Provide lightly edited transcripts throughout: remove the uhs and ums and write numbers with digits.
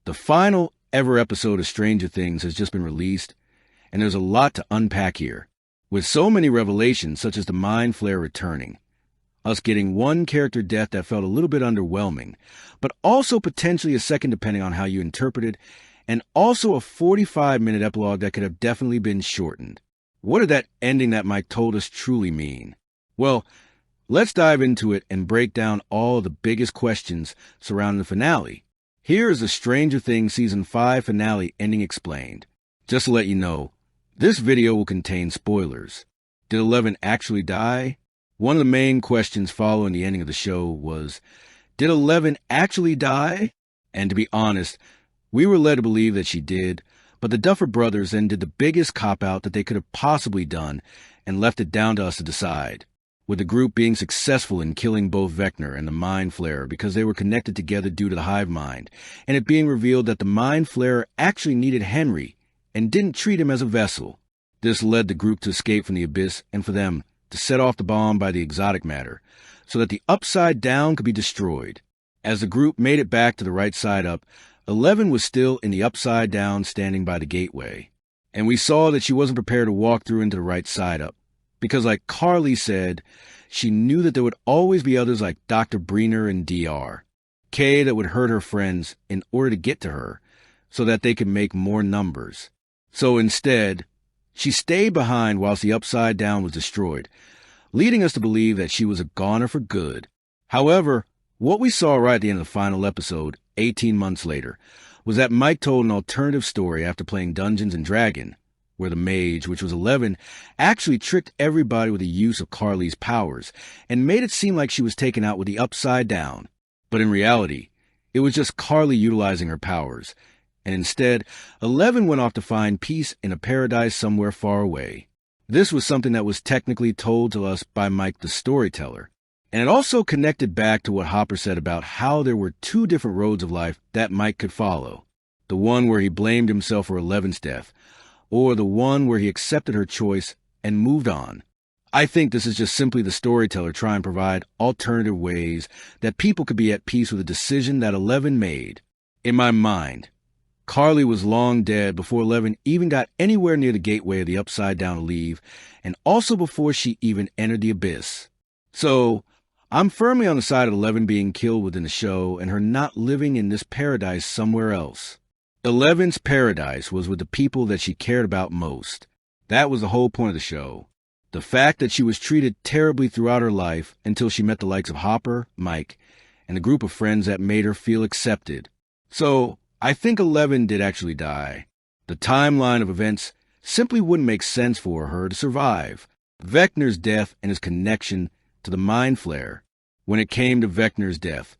The final ever episode of Stranger Things has just been released, and there's a lot to unpack here. With so many revelations, such as the Mind Flayer returning, us getting one character death that felt a little bit underwhelming, but also potentially a second depending on how you interpret it, and also a 45-minute epilogue that could have definitely been shortened. What did that ending that Mike told us truly mean? Well, let's dive into it and break down all of the biggest questions surrounding the finale. Here is the Stranger Things Season 5 finale ending explained. Just to let you know, this video will contain spoilers. Did 11 actually die? One of the main questions following the ending of the show was, did 11 actually die? And to be honest, we were led to believe that she did, but the Duffer Brothers then did the biggest cop-out that they could have possibly done and left it down to us to decide, with the group being successful in killing both Vecna and the Mind Flayer because they were connected together due to the hive mind, and it being revealed that the Mind Flayer actually needed Henry and didn't treat him as a vessel. This led the group to escape from the abyss and for them to set off the bomb by the exotic matter so that the Upside Down could be destroyed. As the group made it back to the right side up, 11 was still in the Upside Down standing by the gateway, and we saw that she wasn't prepared to walk through into the right side up because, like Carly said, she knew that there would always be others like Dr. Breener and Dr. K that would hurt her friends in order to get to her so that they could make more numbers. So instead, she stayed behind whilst the Upside Down was destroyed, leading us to believe that she was a goner for good. However, what we saw right at the end of the final episode, 18 months later, was that Mike told an alternative story after playing Dungeons & Dragons, where the mage, which was 11, actually tricked everybody with the use of Carly's powers and made it seem like she was taken out with the Upside Down. But in reality, it was just Carly utilizing her powers, and instead, 11 went off to find peace in a paradise somewhere far away. This was something that was technically told to us by Mike the storyteller, and it also connected back to what Hopper said about how there were two different roads of life that Mike could follow. The one where he blamed himself for 11's death, or the one where he accepted her choice and moved on. I think this is just simply the storyteller trying to provide alternative ways that people could be at peace with the decision that 11 made. In my mind, Carly was long dead before 11 even got anywhere near the gateway of the Upside Down to leave, and also before she even entered the abyss. So, I'm firmly on the side of 11 being killed within the show and her not living in this paradise somewhere else. 11's paradise was with the people that she cared about most. That was the whole point of the show. The fact that she was treated terribly throughout her life until she met the likes of Hopper, Mike, and the group of friends that made her feel accepted. So, I think 11 did actually die. The timeline of events simply wouldn't make sense for her to survive. Vecna's death and his connection to the Mind Flayer. When it came to Vecna's death,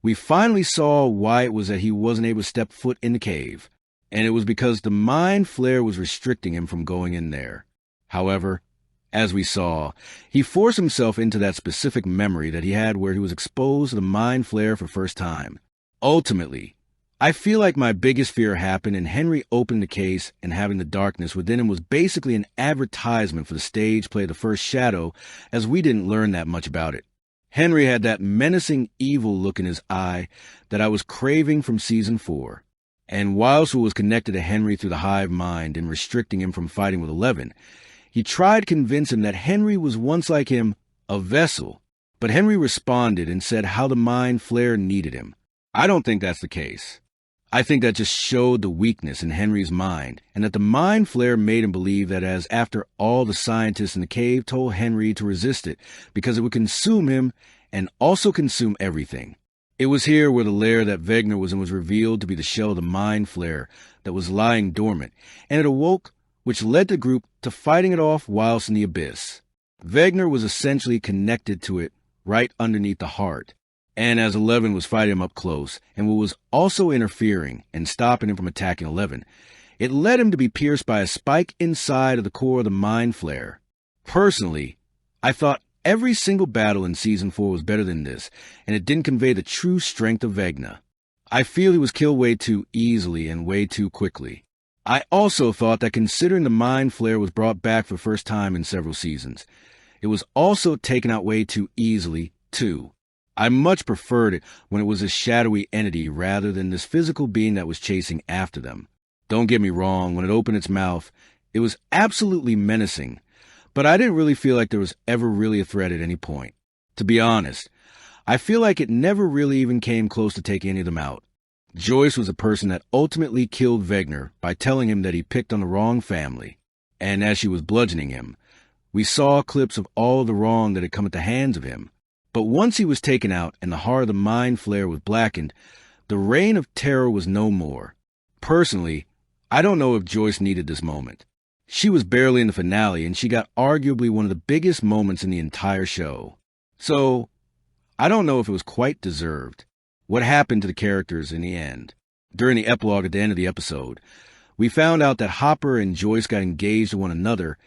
we finally saw why it was that he wasn't able to step foot in the cave, and it was because the Mind Flayer was restricting him from going in there. However, as we saw, he forced himself into that specific memory that he had where he was exposed to the Mind Flayer for the first time. Ultimately, I feel like my biggest fear happened and Henry opened the case and having the darkness within him was basically an advertisement for the stage play of the first Shadow, as we didn't learn that much about it. Henry had that menacing evil look in his eye that I was craving from Season 4. And whilst it was connected to Henry through the hive mind and restricting him from fighting with 11, he tried to convince him that Henry was once like him, a vessel. But Henry responded and said how the Mind Flayer needed him. I don't think that's the case. I think that just showed the weakness in Henry's mind, and that the Mind Flayer made him believe that as after all the scientists in the cave told Henry to resist it, because it would consume him and also consume everything. It was here where the lair that Vecna was in was revealed to be the shell of the Mind Flayer that was lying dormant, and it awoke, which led the group to fighting it off whilst in the abyss. Vecna was essentially connected to it right underneath the heart. And as 11 was fighting him up close, and was also interfering and stopping him from attacking 11, it led him to be pierced by a spike inside of the core of the Mind Flayer. Personally, I thought every single battle in Season 4 was better than this, and it didn't convey the true strength of Vecna. I feel he was killed way too easily and way too quickly. I also thought that considering the Mind Flayer was brought back for the first time in several seasons, it was also taken out way too easily, too. I much preferred it when it was a shadowy entity rather than this physical being that was chasing after them. Don't get me wrong, when it opened its mouth, it was absolutely menacing, but I didn't really feel like there was ever really a threat at any point. To be honest, I feel like it never really even came close to taking any of them out. Joyce was the person that ultimately killed Vecna by telling him that he picked on the wrong family. And as she was bludgeoning him, we saw clips of all the wrong that had come at the hands of him. But once he was taken out and the heart of the Mind Flayer was blackened, the reign of terror was no more. Personally, I don't know if Joyce needed this moment. She was barely in the finale, and she got arguably one of the biggest moments in the entire show. So, I don't know if it was quite deserved. What happened to the characters in the end? During the epilogue at the end of the episode, we found out that Hopper and Joyce got engaged to one another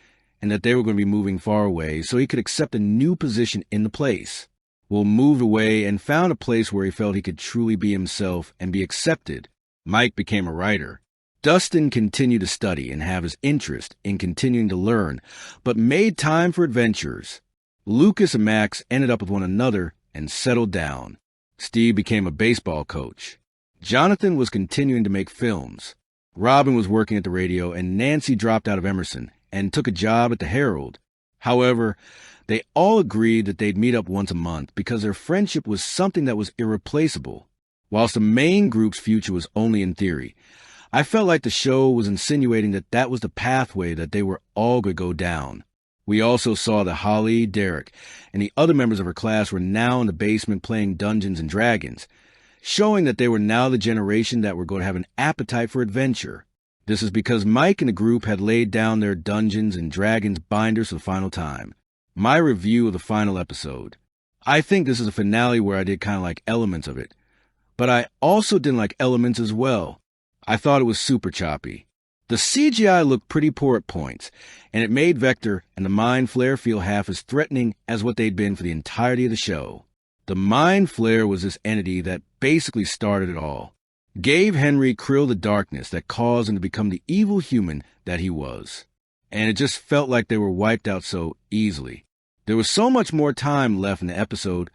and that they were going to be moving far away so he could accept a new position in the place. Will moved away and found a place where he felt he could truly be himself and be accepted. Mike became a writer. Dustin continued to study and have his interest in continuing to learn, but made time for adventures. Lucas and Max ended up with one another and settled down. Steve became a baseball coach. Jonathan was continuing to make films. Robin was working at the radio, and Nancy dropped out of Emerson and took a job at the Herald. However, they all agreed that they'd meet up once a month because their friendship was something that was irreplaceable. Whilst the main group's future was only in theory, I felt like the show was insinuating that that was the pathway that they were all going to go down. We also saw that Holly, Derek, and the other members of her class were now in the basement playing Dungeons and Dragons, showing that they were now the generation that were going to have an appetite for adventure. This is because Mike and the group had laid down their Dungeons and Dragons binders for the final time. My review of the final episode. I think this is a finale where I did kind of like elements of it, but I also didn't like elements as well. I thought it was super choppy. The CGI looked pretty poor at points, and it made Vector and the Mind Flayer feel half as threatening as what they'd been for the entirety of the show. The Mind Flayer was this entity that basically started it all. Gave Henry Creel the darkness that caused him to become the evil human that he was. And it just felt like they were wiped out so easily. There was so much more time left in the episode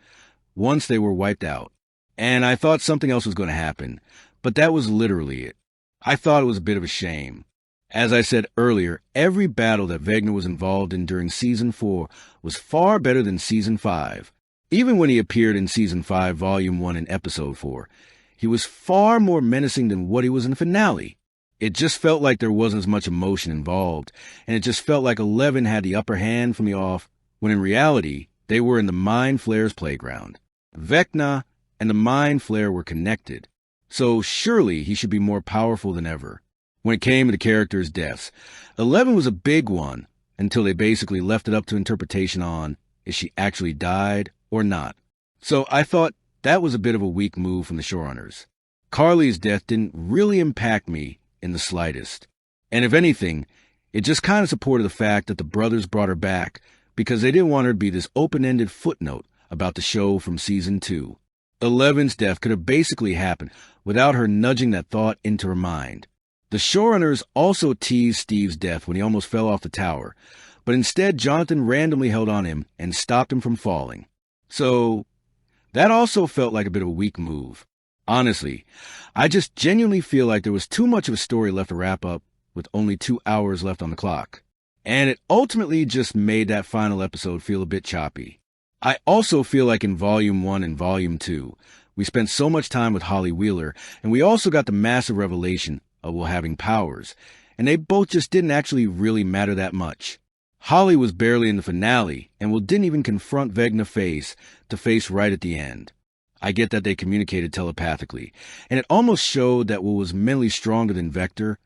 once they were wiped out. And I thought something else was going to happen, but that was literally it. I thought it was a bit of a shame. As I said earlier, every battle that Vecna was involved in during Season 4 was far better than Season 5. Even when he appeared in Season 5, Volume 1 and Episode 4, he was far more menacing than what he was in the finale. It just felt like there wasn't as much emotion involved, and it just felt like 11 had the upper hand from the off, when in reality, they were in the Mind Flayer's playground. Vecna and the Mind Flayer were connected. So surely he should be more powerful than ever. When it came to the characters' deaths, 11 was a big one until they basically left it up to interpretation on if she actually died or not. So I thought that was a bit of a weak move from the showrunners. Carly's death didn't really impact me in the slightest. And if anything, it just kind of supported the fact that the brothers brought her back because they didn't want her to be this open-ended footnote about the show from Season 2. 11's death could have basically happened without her nudging that thought into her mind. The showrunners also teased Steve's death when he almost fell off the tower, but instead Jonathan randomly held on him and stopped him from falling. So, that also felt like a bit of a weak move. Honestly, I just genuinely feel like there was too much of a story left to wrap up with only 2 hours left on the clock. And it ultimately just made that final episode feel a bit choppy. I also feel like in Volume 1 and Volume 2, we spent so much time with Holly Wheeler, and we also got the massive revelation of Will having powers, and they both just didn't actually really matter that much. Holly was barely in the finale, and Will didn't even confront Vecna face to face right at the end. I get that they communicated telepathically, and it almost showed that Will was mentally stronger than Vector,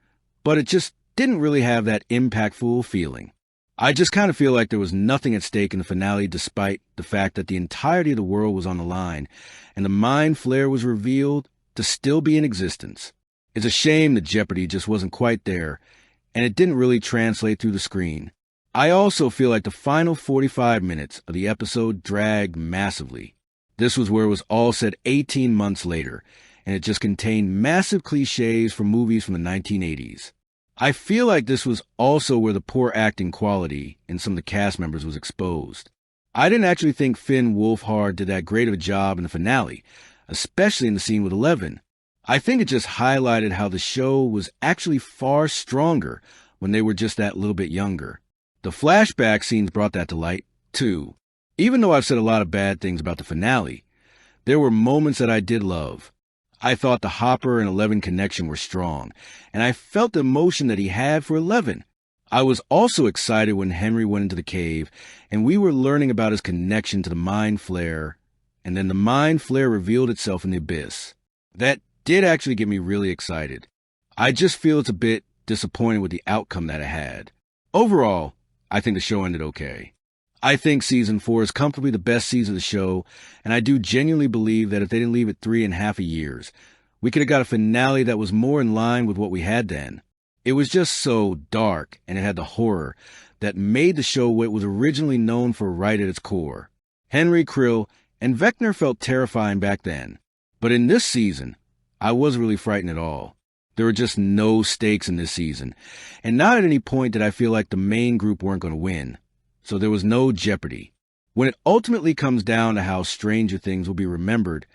but it just didn't really have that impactful feeling. I just kind of feel like there was nothing at stake in the finale despite the fact that the entirety of the world was on the line, and the Mind Flayer was revealed to still be in existence. It's a shame the jeopardy just wasn't quite there, and it didn't really translate through the screen. I also feel like the final 45 minutes of the episode dragged massively. This was where it was all set 18 months later, and it just contained massive cliches from movies from the 1980s. I feel like this was also where the poor acting quality in some of the cast members was exposed. I didn't actually think Finn Wolfhard did that great of a job in the finale, especially in the scene with Eleven. I think it just highlighted how the show was actually far stronger when they were just that little bit younger. The flashback scenes brought that to light, too. Even though I've said a lot of bad things about the finale, there were moments that I did love. I thought the Hopper and Eleven connection were strong, and I felt the emotion that he had for Eleven. I was also excited when Henry went into the cave, and we were learning about his connection to the Mind Flayer, and then the Mind Flayer revealed itself in the abyss. That did actually get me really excited. I just feel it's a bit disappointed with the outcome that it had. Overall, I think the show ended okay. I think Season 4 is comfortably the best season of the show, and I do genuinely believe that if they didn't leave it 3.5 years, we could have got a finale that was more in line with what we had then. It was just so dark, and it had the horror that made the show what it was originally known for right at its core. Henry, Creel, and Vecna felt terrifying back then. But in this season, I wasn't really frightened at all. There were just no stakes in this season, and not at any point did I feel like the main group weren't going to win. So there was no jeopardy. When it ultimately comes down to how Stranger Things will be remembered,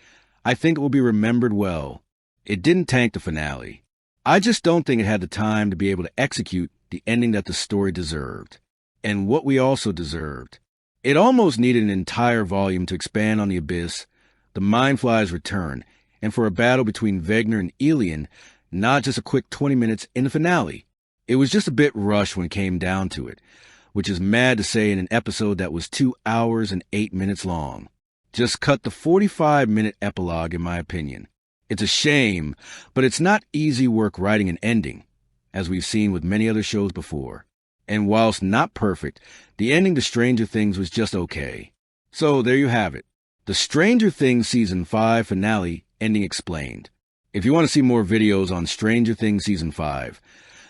I think it will be remembered well. It didn't tank the finale. I just don't think it had the time to be able to execute the ending that the story deserved, and what we also deserved. It almost needed an entire volume to expand on the abyss, the Mind Flayer's return, and for a battle between Vecna and Elian, not just a quick 20 minutes in the finale. It was just a bit rushed when it came down to it, which is mad to say in an episode that was 2 hours and 8 minutes long. Just cut the 45-minute epilogue, in my opinion. It's a shame, but it's not easy work writing an ending, as we've seen with many other shows before. And whilst not perfect, the ending to Stranger Things was just okay. So there you have it. The Stranger Things Season 5 finale ending explained. If you want to see more videos on Stranger Things Season 5,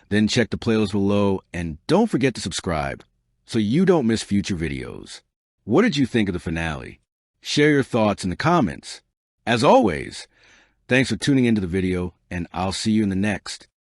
then check the playlist below and don't forget to subscribe so you don't miss future videos. What did you think of the finale? Share your thoughts in the comments. As always, thanks for tuning into the video, and I'll see you in the next.